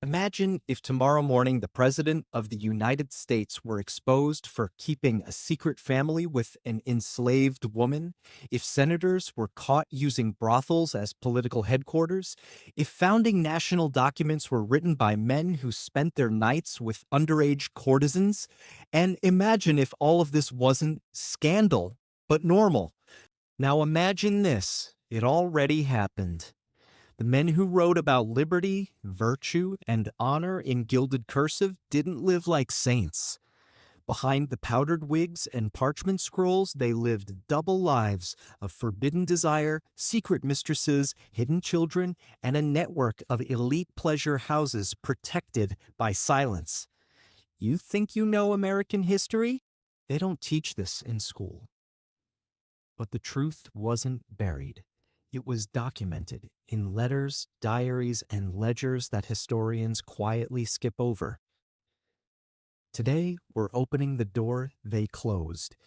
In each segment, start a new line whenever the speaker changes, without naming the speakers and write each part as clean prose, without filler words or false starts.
Imagine if tomorrow morning the President of the United States were exposed for keeping a secret family with an enslaved woman, if senators were caught using brothels as political headquarters, if founding national documents were written by men who spent their nights with underage courtesans, and imagine if all of this wasn't scandal, but normal. Now imagine this, it already happened. The men who wrote about liberty, virtue, and honor in gilded cursive didn't live like saints. Behind the powdered wigs and parchment scrolls, they lived double lives of forbidden desire, secret mistresses, hidden children, and a network of elite pleasure houses protected by silence. You think you know American history? They don't teach this in school. But the truth wasn't buried. It was documented in letters, diaries, and ledgers that historians quietly skip over. Today, we're opening the door they closed,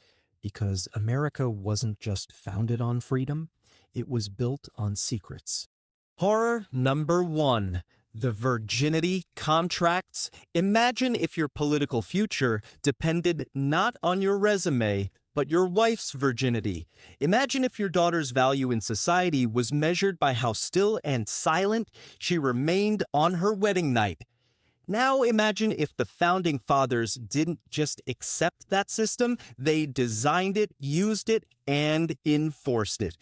because America wasn't just founded on freedom, it was built on secrets. Horror number one. The virginity contracts. Imagine if your political future depended not on your resume, but your wife's virginity. Imagine if your daughter's value in society was measured by how still and silent she remained on her wedding night. Now imagine if the founding fathers didn't just accept that system, they designed it, used it, and enforced it.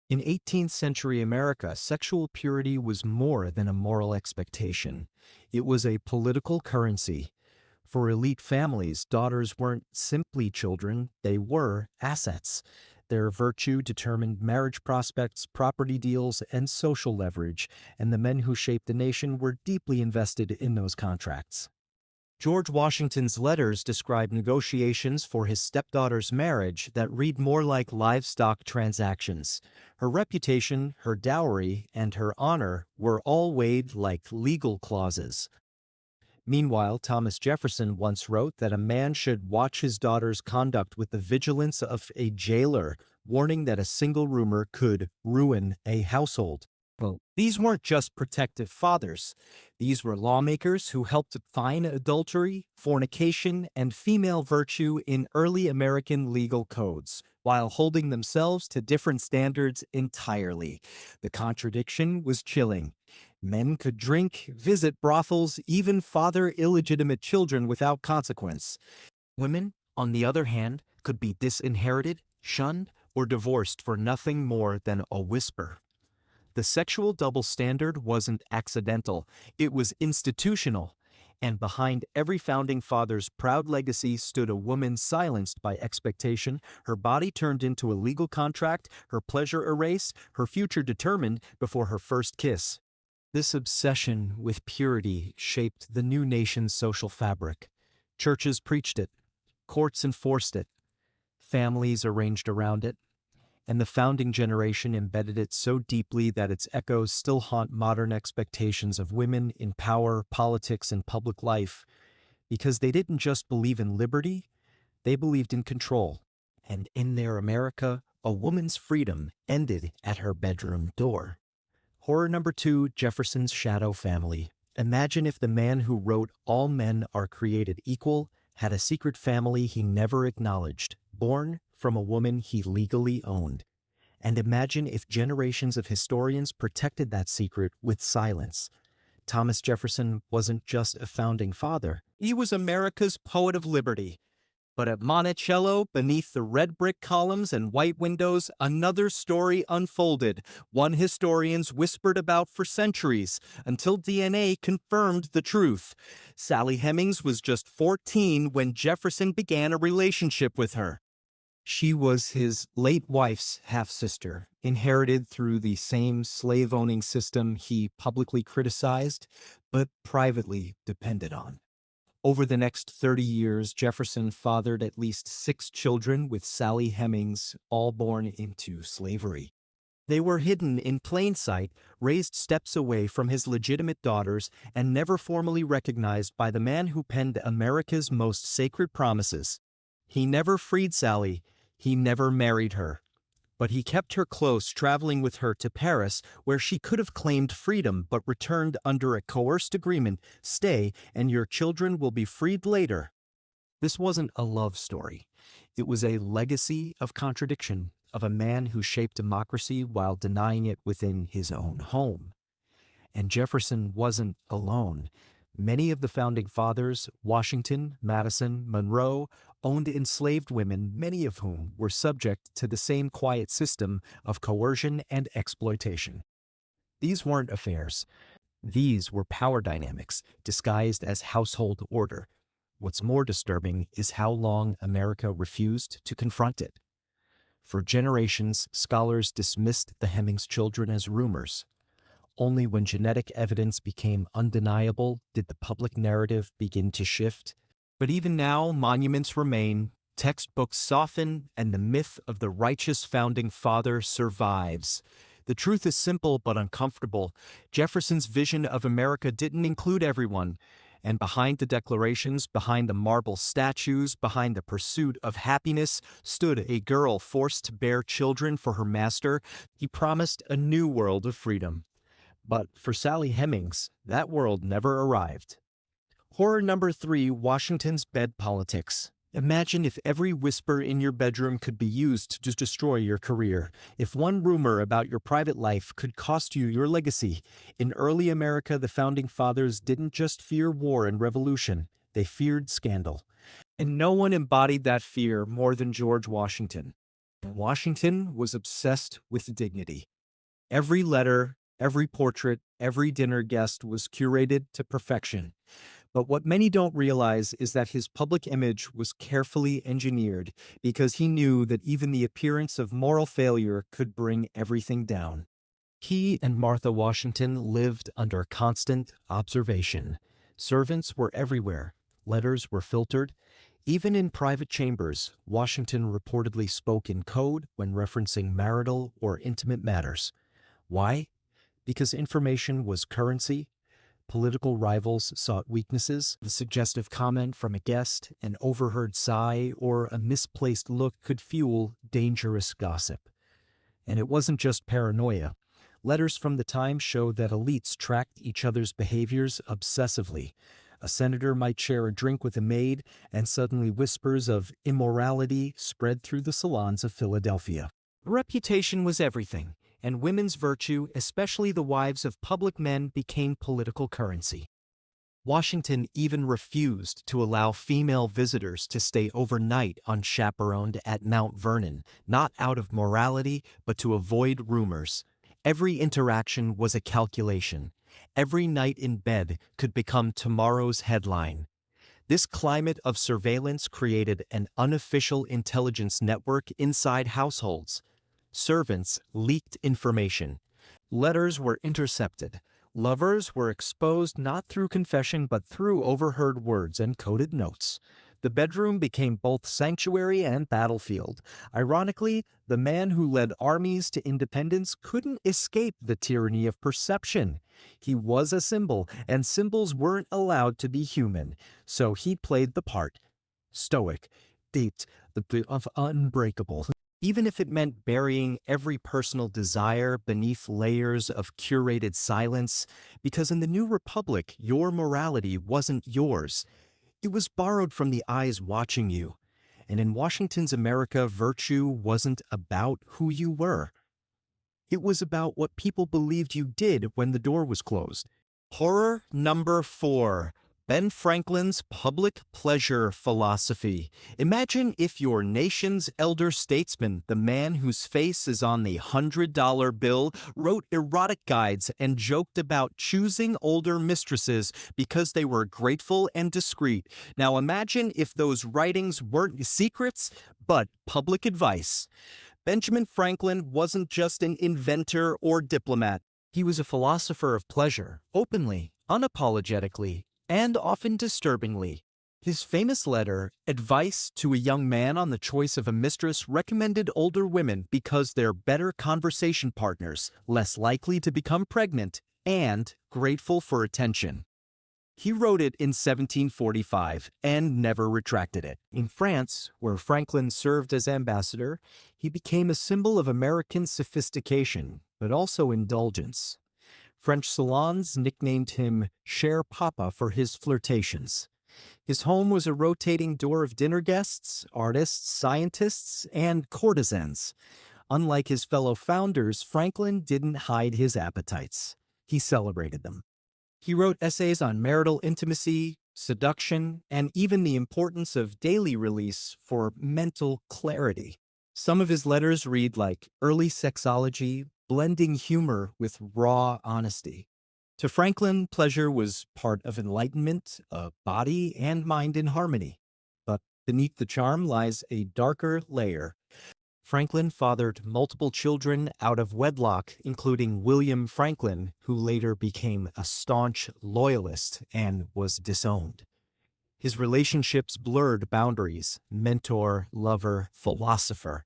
In 18th century America, sexual purity was more than a moral expectation. It was a political currency. For elite families, daughters weren't simply children, they were assets. Their virtue determined marriage prospects, property deals, and social leverage, and the men who shaped the nation were deeply invested in those contracts. George Washington's letters describe negotiations for his stepdaughter's marriage that read more like livestock transactions. Her reputation, her dowry, and her honor were all weighed like legal clauses. Meanwhile, Thomas Jefferson once wrote that a man should watch his daughter's conduct with the vigilance of a jailer, warning that a single rumor could ruin a household. Well, these weren't just protective fathers. These were lawmakers who helped define adultery, fornication, and female virtue in early American legal codes, while holding themselves to different standards entirely. The contradiction was chilling. Men could drink, visit brothels, even father illegitimate children without consequence. Women, on the other hand, could be disinherited, shunned, or divorced for nothing more than a whisper. The sexual double standard wasn't accidental, it was institutional. And behind every founding father's proud legacy stood a woman silenced by expectation, her body turned into a legal contract, her pleasure erased, her future determined before her first kiss. This obsession with purity shaped the new nation's social fabric. Churches preached it, courts enforced it, families arranged around it, and the founding generation embedded it so deeply that its echoes still haunt modern expectations of women in power, politics, and public life, because they didn't just believe in liberty, they believed in control. And in their America, a woman's freedom ended at her bedroom door. Horror number two, Jefferson's shadow family. Imagine if the man who wrote "All men are created equal" had a secret family he never acknowledged, born from a woman he legally owned. And imagine if generations of historians protected that secret with silence. Thomas Jefferson wasn't just a founding father, he was America's poet of liberty. But at Monticello, beneath the red brick columns and white windows, another story unfolded, one historians whispered about for centuries, until DNA confirmed the truth. Sally Hemings was just 14 when Jefferson began a relationship with her. She was his late wife's half-sister, inherited through the same slave-owning system he publicly criticized, but privately depended on. Over the next 30 years, Jefferson fathered at least 6 children with Sally Hemings, all born into slavery. They were hidden in plain sight, raised steps away from his legitimate daughters, and never formally recognized by the man who penned America's most sacred promises. He never freed Sally, he never married her. But he kept her close, traveling with her to Paris, where she could have claimed freedom but returned under a coerced agreement: stay, and your children will be freed later. This wasn't a love story. It was a legacy of contradiction, of a man who shaped democracy while denying it within his own home. And Jefferson wasn't alone. Many of the founding fathers, Washington, Madison, Monroe, owned enslaved women, many of whom were subject to the same quiet system of coercion and exploitation. These weren't affairs. These were power dynamics disguised as household order. What's more disturbing is how long America refused to confront it. For generations, scholars dismissed the Hemings children as rumors. Only when genetic evidence became undeniable did the public narrative begin to shift. But even now, monuments remain, textbooks soften, and the myth of the righteous founding father survives. The truth is simple but uncomfortable. Jefferson's vision of America didn't include everyone. And behind the declarations, behind the marble statues, behind the pursuit of happiness, stood a girl forced to bear children for her master. He promised a new world of freedom. But for Sally Hemings, that world never arrived. Horror number 3, Washington's bed politics. Imagine if every whisper in your bedroom could be used to destroy your career. If one rumor about your private life could cost you your legacy. In early America, the founding fathers didn't just fear war and revolution. They feared scandal. And no one embodied that fear more than George Washington. Washington was obsessed with dignity. Every letter, every portrait, every dinner guest was curated to perfection. But what many don't realize is that his public image was carefully engineered because he knew that even the appearance of moral failure could bring everything down. He and Martha Washington lived under constant observation. Servants were everywhere. Letters were filtered. Even in private chambers, Washington reportedly spoke in code when referencing marital or intimate matters. Why? Because information was currency. Political rivals sought weaknesses. The suggestive comment from a guest, an overheard sigh, or a misplaced look could fuel dangerous gossip. And it wasn't just paranoia. Letters from the time show that elites tracked each other's behaviors obsessively. A senator might share a drink with a maid, and suddenly whispers of immorality spread through the salons of Philadelphia. Reputation was everything, and women's virtue, especially the wives of public men, became political currency. Washington even refused to allow female visitors to stay overnight unchaperoned at Mount Vernon, not out of morality, but to avoid rumors. Every interaction was a calculation. Every night in bed could become tomorrow's headline. This climate of surveillance created an unofficial intelligence network inside households. Servants leaked information. Letters were intercepted. Lovers were exposed not through confession but through overheard words and coded notes. The bedroom became both sanctuary and battlefield. Ironically, the man who led armies to independence couldn't escape the tyranny of perception. He was a symbol, and symbols weren't allowed to be human, so he played the part. Stoic, deep, of unbreakable. Even if it meant burying every personal desire beneath layers of curated silence, because in the New Republic, your morality wasn't yours. It was borrowed from the eyes watching you. And in Washington's America, virtue wasn't about who you were. It was about what people believed you did when the door was closed. Horror number 4. Ben Franklin's public pleasure philosophy. Imagine if your nation's elder statesman, the man whose face is on the $100 bill, wrote erotic guides and joked about choosing older mistresses because they were grateful and discreet. Now imagine if those writings weren't secrets, but public advice. Benjamin Franklin wasn't just an inventor or diplomat. He was a philosopher of pleasure, openly, unapologetically, and often disturbingly. His famous letter, Advice to a Young Man on the Choice of a Mistress, recommended older women because they're better conversation partners, less likely to become pregnant, and grateful for attention. He wrote it in 1745 and never retracted it. In France, where Franklin served as ambassador, he became a symbol of American sophistication, but also indulgence. French salons nicknamed him Cher Papa for his flirtations. His home was a rotating door of dinner guests, artists, scientists, and courtesans. Unlike his fellow founders, Franklin didn't hide his appetites. He celebrated them. He wrote essays on marital intimacy, seduction, and even the importance of daily release for mental clarity. Some of his letters read like early sexology, blending humor with raw honesty. To Franklin, pleasure was part of enlightenment, a body and mind in harmony. But beneath the charm lies a darker layer. Franklin fathered multiple children out of wedlock, including William Franklin, who later became a staunch loyalist and was disowned. His relationships blurred boundaries: mentor, lover, philosopher.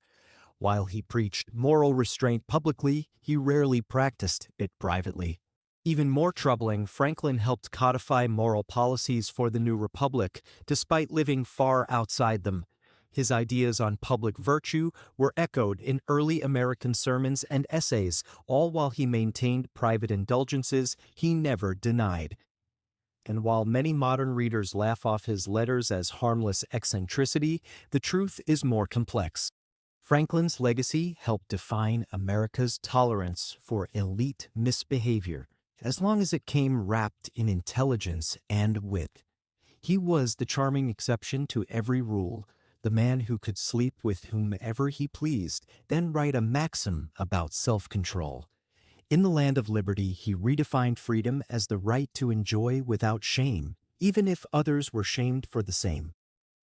While he preached moral restraint publicly, he rarely practiced it privately. Even more troubling, Franklin helped codify moral policies for the new republic, despite living far outside them. His ideas on public virtue were echoed in early American sermons and essays, all while he maintained private indulgences he never denied. And while many modern readers laugh off his letters as harmless eccentricity, the truth is more complex. Franklin's legacy helped define America's tolerance for elite misbehavior, as long as it came wrapped in intelligence and wit. He was the charming exception to every rule, the man who could sleep with whomever he pleased, then write a maxim about self-control. In the land of liberty, he redefined freedom as the right to enjoy without shame, even if others were shamed for the same.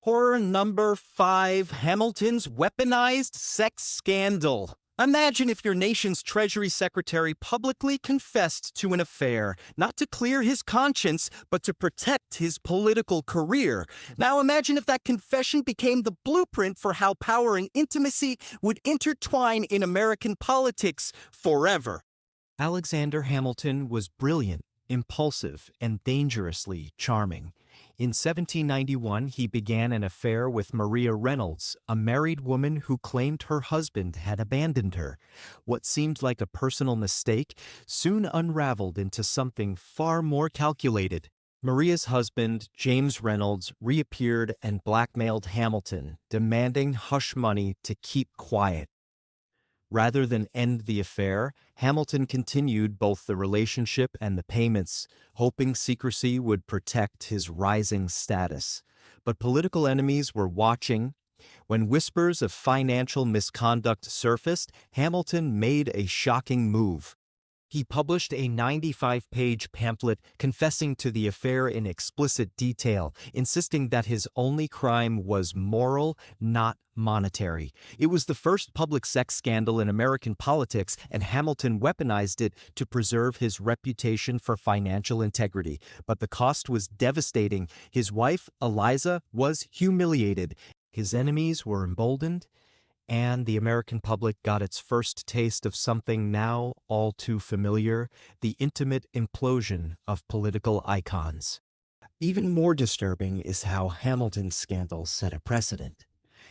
Horror number 5, Hamilton's weaponized sex scandal. Imagine if your nation's Treasury Secretary publicly confessed to an affair, not to clear his conscience, but to protect his political career. Now imagine if that confession became the blueprint for how power and intimacy would intertwine in American politics forever. Alexander Hamilton was brilliant, impulsive, and dangerously charming. In 1791, he began an affair with Maria Reynolds, a married woman who claimed her husband had abandoned her. What seemed like a personal mistake soon unraveled into something far more calculated. Maria's husband, James Reynolds, reappeared and blackmailed Hamilton, demanding hush money to keep quiet. Rather than end the affair, Hamilton continued both the relationship and the payments, hoping secrecy would protect his rising status. But political enemies were watching. When whispers of financial misconduct surfaced, Hamilton made a shocking move. He published a 95-page pamphlet confessing to the affair in explicit detail, insisting that his only crime was moral, not monetary. It was the first public sex scandal in American politics, and Hamilton weaponized it to preserve his reputation for financial integrity. But the cost was devastating. His wife, Eliza, was humiliated. His enemies were emboldened, and the American public got its first taste of something now all too familiar: the intimate implosion of political icons. Even more disturbing is how Hamilton's scandal set a precedent.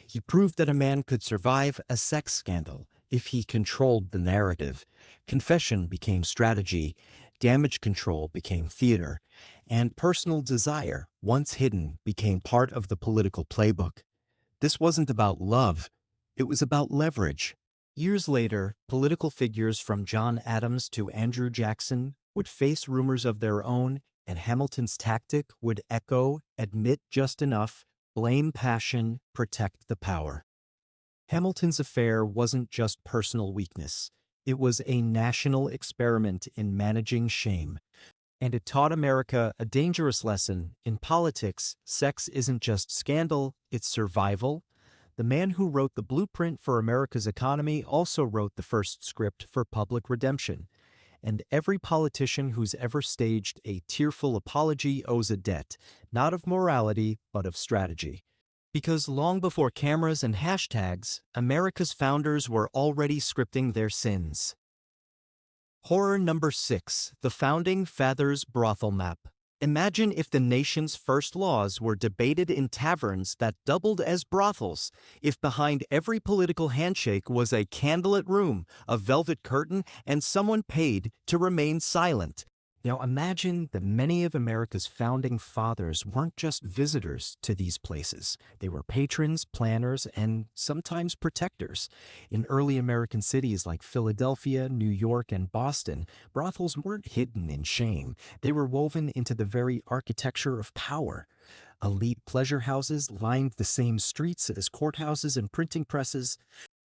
He proved that a man could survive a sex scandal if he controlled the narrative. Confession became strategy, damage control became theater, and personal desire, once hidden, became part of the political playbook. This wasn't about love. It was about leverage. Years later, political figures from John Adams to Andrew Jackson would face rumors of their own, and Hamilton's tactic would echo: admit just enough, blame passion, protect the power. Hamilton's affair wasn't just personal weakness. It was a national experiment in managing shame. And it taught America a dangerous lesson. In politics, sex isn't just scandal, it's survival. The man who wrote the blueprint for America's economy also wrote the first script for public redemption. And every politician who's ever staged a tearful apology owes a debt, not of morality, but of strategy. Because long before cameras and hashtags, America's founders were already scripting their sins. Horror number 6, the Founding Fathers Brothel Map. Imagine if the nation's first laws were debated in taverns that doubled as brothels, if behind every political handshake was a candlelit room, a velvet curtain, and someone paid to remain silent. Now imagine that many of America's founding fathers weren't just visitors to these places. They were patrons, planners, and sometimes protectors. In early American cities like Philadelphia, New York, and Boston, brothels weren't hidden in shame. They were woven into the very architecture of power. Elite pleasure houses lined the same streets as courthouses and printing presses.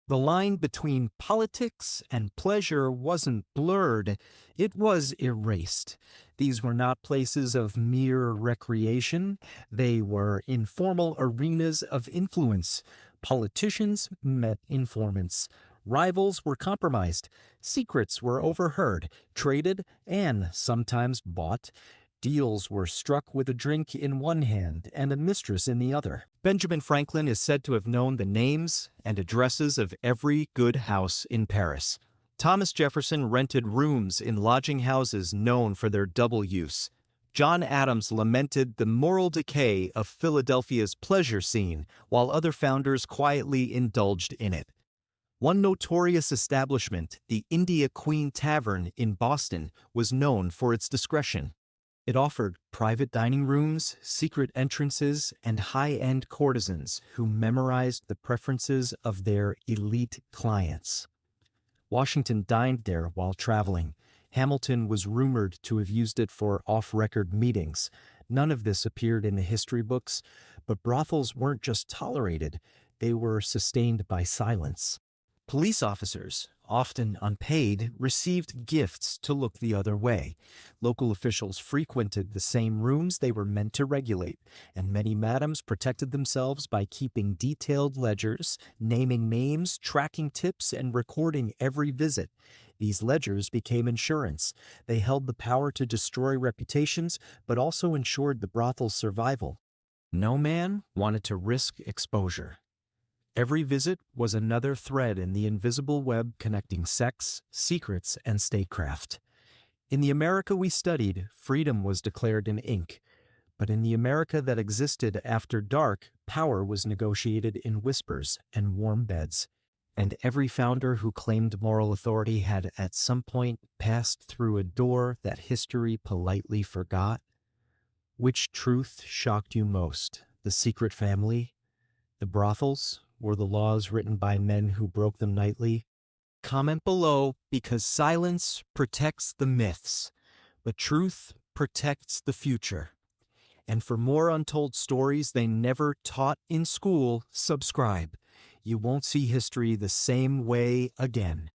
The line between politics and pleasure wasn't blurred, it was erased. These were not places of mere recreation, they were informal arenas of influence. Politicians met informants. Rivals were compromised. Secrets were overheard, traded, and sometimes bought. Deals were struck with a drink in one hand and a mistress in the other. Benjamin Franklin is said to have known the names and addresses of every good house in Paris. Thomas Jefferson rented rooms in lodging houses known for their double use. John Adams lamented the moral decay of Philadelphia's pleasure scene, while other founders quietly indulged in it. One notorious establishment, the India Queen Tavern in Boston, was known for its discretion. It offered private dining rooms, secret entrances, and high-end courtesans who memorized the preferences of their elite clients. Washington dined there while traveling. Hamilton was rumored to have used it for off-record meetings. None of this appeared in the history books, but brothels weren't just tolerated, they were sustained by silence. Police officers, often unpaid, received gifts to look the other way. Local officials frequented the same rooms they were meant to regulate, and many madams protected themselves by keeping detailed ledgers, naming names, tracking tips, and recording every visit. These ledgers became insurance. They held the power to destroy reputations, but also ensured the brothel's survival. No man wanted to risk exposure. Every visit was another thread in the invisible web connecting sex, secrets, and statecraft. In the America we studied, freedom was declared in ink. But in the America that existed after dark, power was negotiated in whispers and warm beds. And every founder who claimed moral authority had at some point passed through a door that history politely forgot. Which truth shocked you most? The secret family? The brothels? Or the laws written by men who broke them nightly? Comment below, because silence protects the myths, but truth protects the future. And for more untold stories they never taught in school, subscribe. You won't see history the same way again.